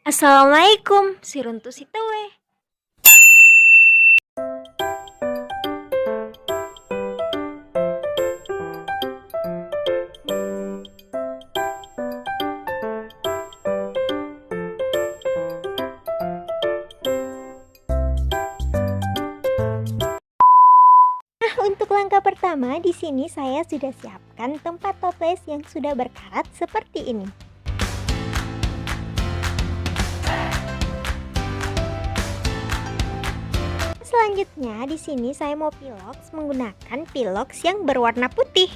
Assalamualaikum, si runtuh si tewe. Untuk langkah pertama, di sini saya sudah siapkan tempat toples yang sudah berkarat seperti ini. Selanjutnya, di sini saya mau piloks menggunakan piloks yang berwarna putih.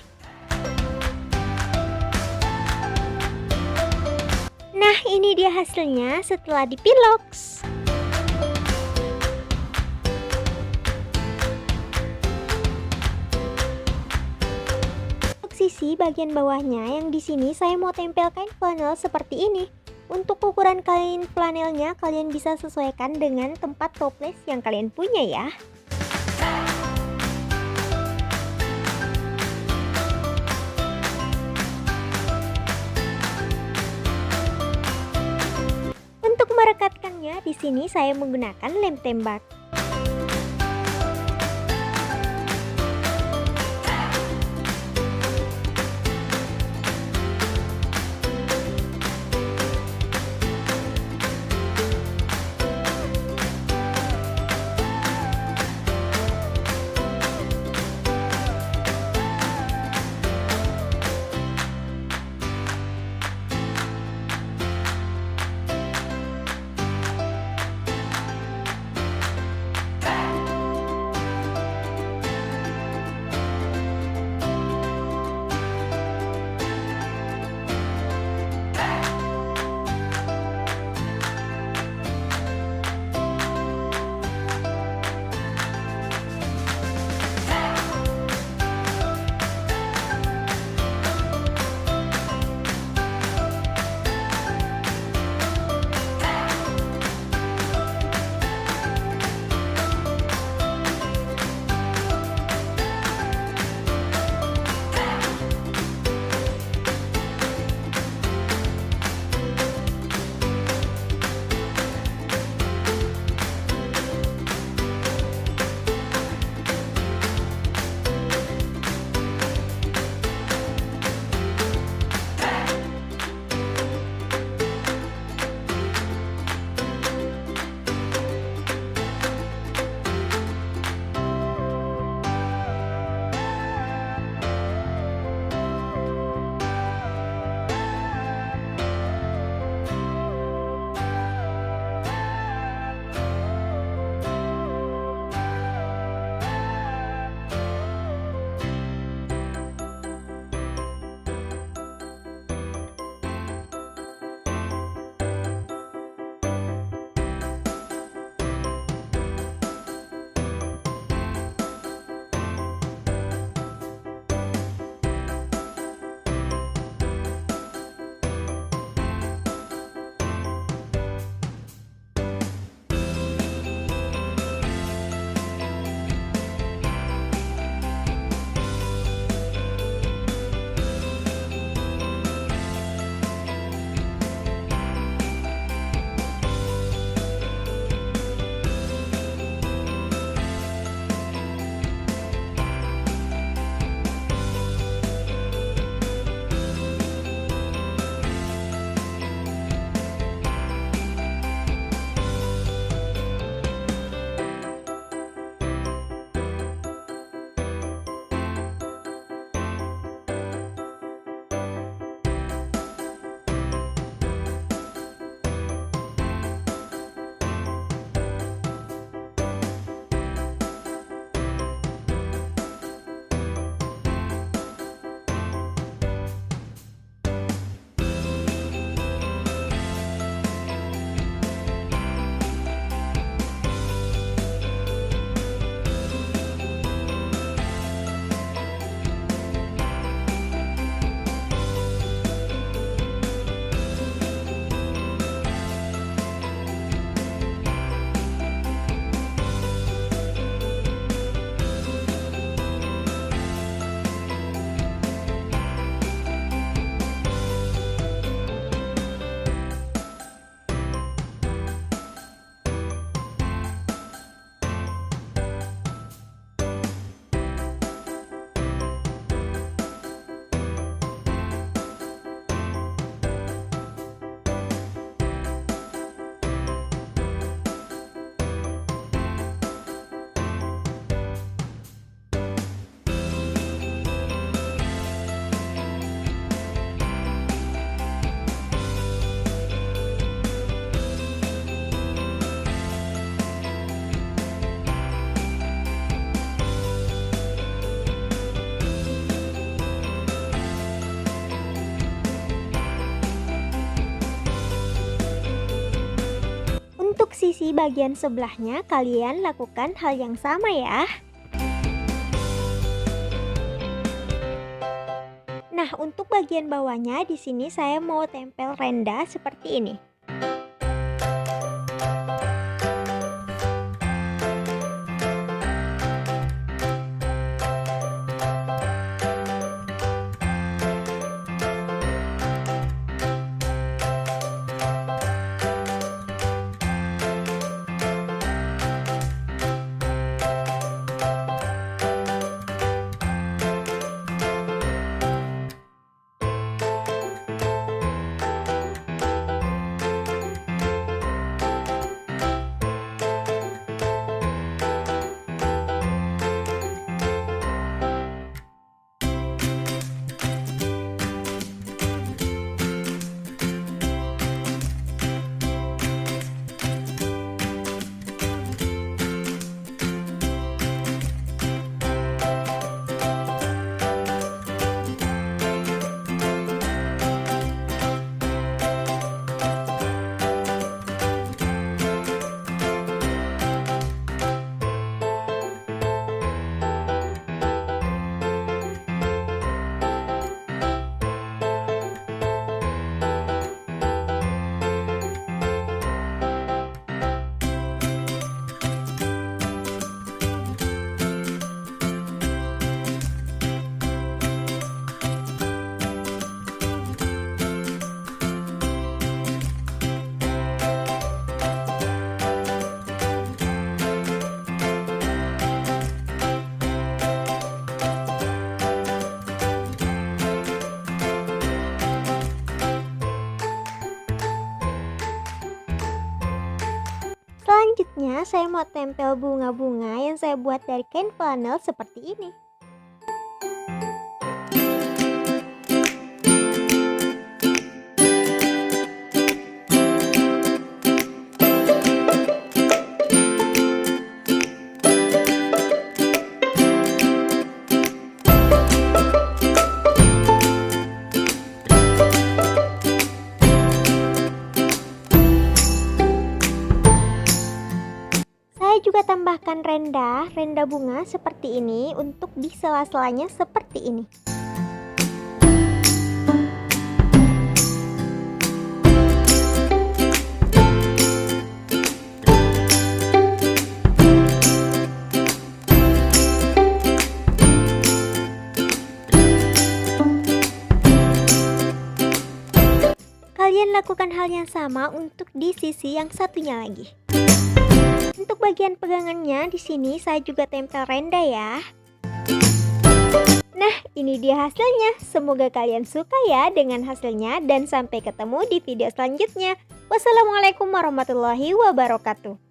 Nah, ini dia hasilnya setelah dipiloks. Untuk sisi bagian bawahnya yang di sini saya mau tempel kain flanel seperti ini. Untuk ukuran kain flanelnya kalian bisa sesuaikan dengan tempat toples yang kalian punya ya. Untuk merekatkannya di sini saya menggunakan lem tembak. sisi bagian sebelahnya kalian lakukan hal yang sama ya. Nah, untuk bagian bawahnya di sini saya mau tempel renda seperti ini. Selanjutnya saya mau tempel bunga-bunga yang saya buat dari kain flanel seperti ini. Saya juga tambahkan renda bunga seperti ini untuk di sela-selanya seperti ini. Kalian lakukan hal yang sama untuk di sisi yang satunya lagi. Untuk bagian pegangannya di sini saya juga tempel renda ya. Nah, ini dia hasilnya. Semoga kalian suka ya dengan hasilnya dan sampai ketemu di video selanjutnya. Wassalamualaikum warahmatullahi wabarakatuh.